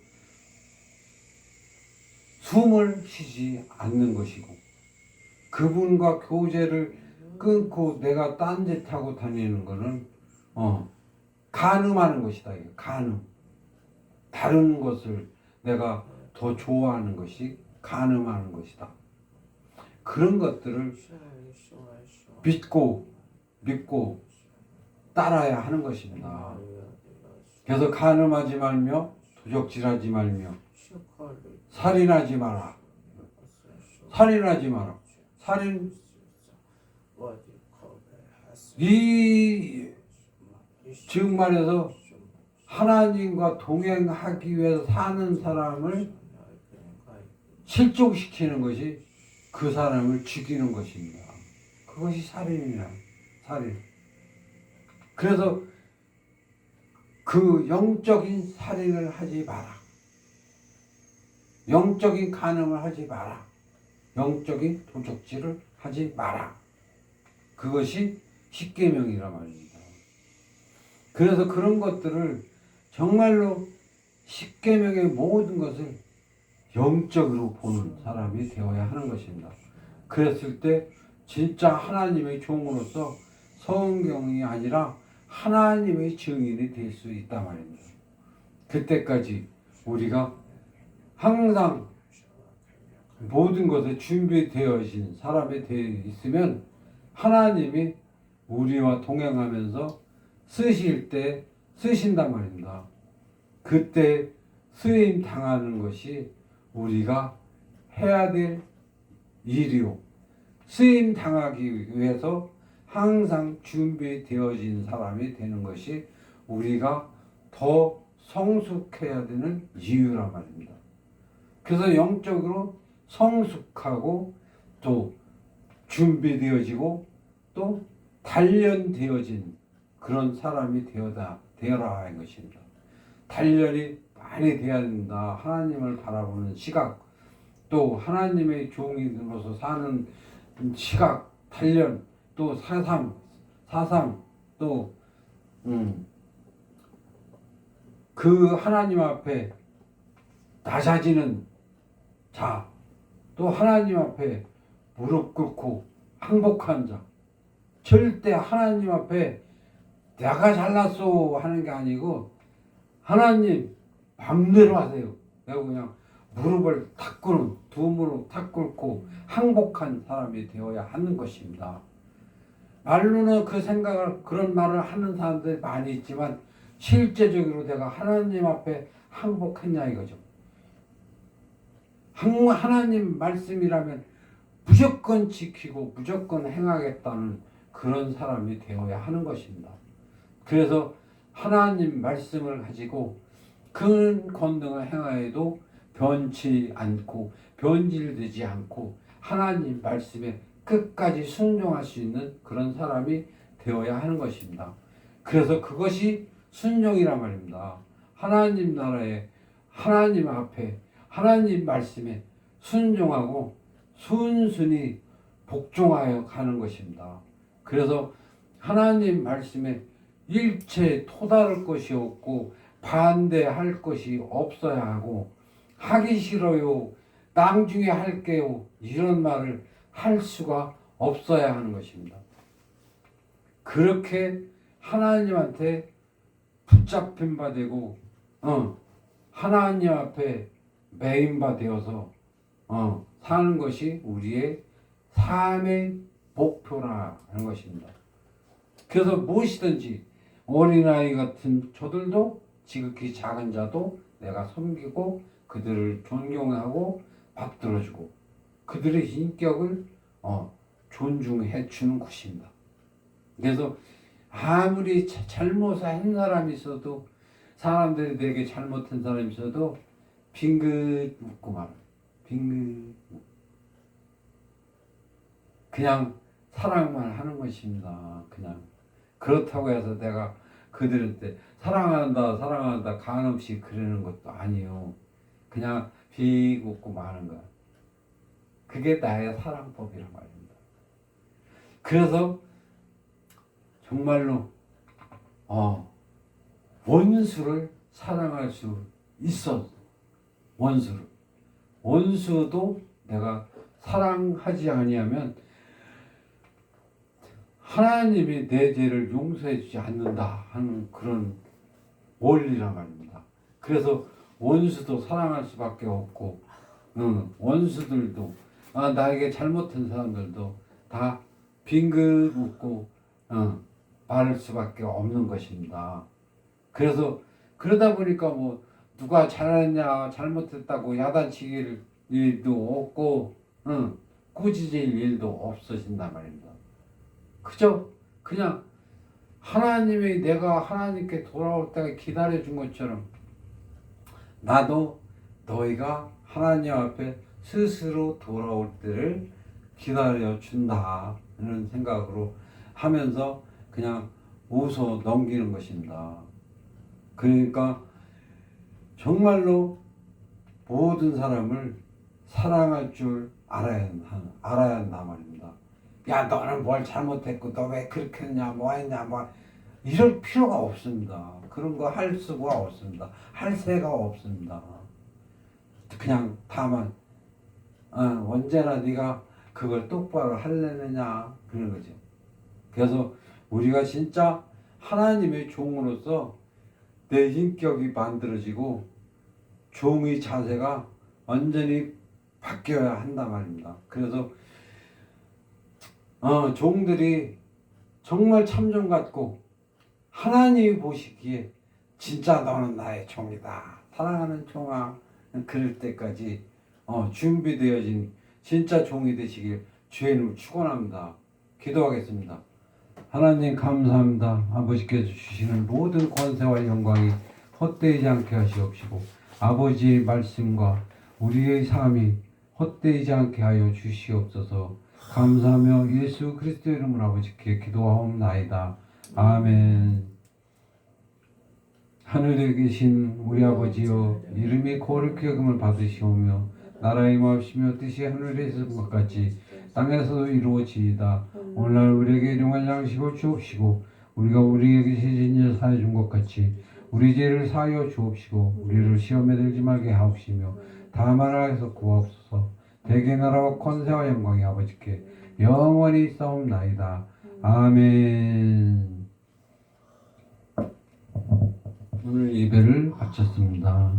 숨을 쉬지 않는 것이고 그분과 교제를 끊고 내가 딴짓하고 다니는 것은 간음하는 것이다. 간음. 다른 것을 내가 더 좋아하는 것이 간음하는 것이다. 그런 것들을 믿고 따라야 하는 것입니다. 그래서 간음하지 말며 도적질하지 말며 살인하지 마라. 살인하지 마라. 살인 즉 말해서 하나님과 동행하기 위해서 사는 사람을 실족시키는 것이 그 사람을 죽이는 것입니다. 그것이 살인이라. 살인. 그래서 그 영적인 살인을 하지 마라. 영적인 간음을 하지 마라. 영적인 도적질을 하지 마라. 그것이 십계명이란 말입니다. 그래서 그런 것들을 정말로 십계명의 모든 것을 영적으로 보는 사람이 되어야 하는 것입니다. 그랬을 때 진짜 하나님의 종으로서 성경이 아니라 하나님의 증인이 될 수 있단 말입니다. 그때까지 우리가 항상 모든 것에 준비되어진 사람이 되어 있으면 하나님이 우리와 동행하면서 쓰실 때 쓰신단 말입니다. 그때 쓰임 당하는 것이 우리가 해야 될 일이요. 쓰임 당하기 위해서 항상 준비되어진 사람이 되는 것이 우리가 더 성숙해야 되는 이유란 말입니다. 그래서 영적으로 성숙하고 또 준비되어지고 또 단련되어진 그런 사람이 되어라 하는 것입니다. 단련이 많이 돼야 된다. 하나님을 바라보는 시각, 또 하나님의 종으로서 사는 시각, 단련, 또 사상, 또 그 하나님 앞에 낮아지는 자, 또 하나님 앞에 무릎 꿇고 항복한 자, 절대 하나님 앞에 내가 잘났어 하는 게 아니고 하나님 맘대로 하세요. 내가 그냥 무릎을 탁 꿇은 두 무릎 탁 꿇고 항복한 사람이 되어야 하는 것입니다. 말로는 그 생각을 그런 말을 하는 사람들이 많이 있지만 실제적으로 내가 하나님 앞에 항복했냐 이거죠. 하나님 말씀이라면 무조건 지키고 무조건 행하겠다는 그런 사람이 되어야 하는 것입니다. 그래서 하나님 말씀을 가지고 큰 권능을 행하여도 변치 않고 변질되지 않고 하나님 말씀에 끝까지 순종할 수 있는 그런 사람이 되어야 하는 것입니다. 그래서 그것이 순종이란 말입니다. 하나님 나라에 하나님 앞에 하나님 말씀에 순종하고 순순히 복종하여 가는 것입니다. 그래서 하나님 말씀에 일체 토다를 것이 없고 반대할 것이 없어야 하고 하기 싫어요, 나중에 할게요 이런 말을 할 수가 없어야 하는 것입니다. 그렇게 하나님한테 붙잡힌 바 되고 하나님 앞에 매인 바 되어서 사는 것이 우리의 삶의 목표라는 것입니다. 그래서 무엇이든지 어린아이 같은 저들도 지극히 작은 자도 내가 섬기고 그들을 존경하고 받들어주고 그들의 인격을 존중해 주는 것입니다. 그래서 아무리 잘못을 한 사람이 있어도 사람들이 내게 잘못한 사람이 있어도 빙긋 웃고 말아요. 빙긋 그냥 사랑만 하는 것입니다. 그냥 그렇다고 해서 내가 그들한테 사랑한다 간없이 그러는 것도 아니에요. 그냥 빙 웃고 마는 거야. 그게 나의 사랑법이란 말입니다. 그래서 정말로 원수를 사랑할 수 있어. 원수도 내가 사랑하지 아니하면 하나님이 내 죄를 용서해 주지 않는다 하는 그런 원리란 말입니다. 그래서 원수도 사랑할 수밖에 없고 원수들도 나에게 잘못한 사람들도 다 빙긋 웃고 말할 수밖에 없는 것입니다. 그래서 그러다 보니까 뭐 누가 잘했냐 잘못했다고 야단치길 일도 없고 꾸짖을 일도 없어진단 말입니다. 그저 그냥 하나님이 내가 하나님께 돌아올 때가 기다려준 것처럼 나도 너희가 하나님 앞에 스스로 돌아올 때를 기다려준다 하는 생각으로 하면서 그냥 웃어 넘기는 것입니다. 그러니까 정말로 모든 사람을 사랑할 줄 알아야 한다 말입니다. 야 너는 뭘 잘못했고 너 왜 그렇게 했냐 뭐 했냐 뭐 이럴 필요가 없습니다. 그런 거 할 수가 없습니다. 할 새가 없습니다. 그냥 다만 언제나 네가 그걸 똑바로 할래느냐 그런 거죠. 그래서 우리가 진짜 하나님의 종으로서 내 인격이 만들어지고 종의 자세가 완전히 바뀌어야 한단 말입니다. 그래서 종들이 정말 참종 같고 하나님이 보시기에 진짜 너는 나의 종이다 사랑하는 종아 그럴 때까지 준비되어진 진짜 종이 되시길 주의 이름으로 축원합니다. 기도하겠습니다. 하나님 감사합니다. 아버지께서 주시는 모든 권세와 영광이 헛되지 않게 하시옵시고 아버지의 말씀과 우리의 삶이 헛되지 않게 하여 주시옵소서. 감사하며 예수 그리스도 이름으로 아버지께 기도하옵나이다. 아멘. 하늘에 계신 우리 아버지여 이름이 거룩히 여김을 받으시오며 나라의 임하옵시며 뜻이 하늘에서 것 같이 땅에서도 이루어지이다. 오늘날 우리에게 일용할 양식을 주옵시고 우리가 우리에게 죄진 자 사해 준 것 같이 우리 죄를 사하여 주옵시고 우리를 시험에 들지 말게 하옵시며 다만 악에서 구하옵소서. 대개 나라와 권세와 영광이 아버지께 영원히 있사옵나이다. 아멘. 오늘 예배를 마쳤습니다.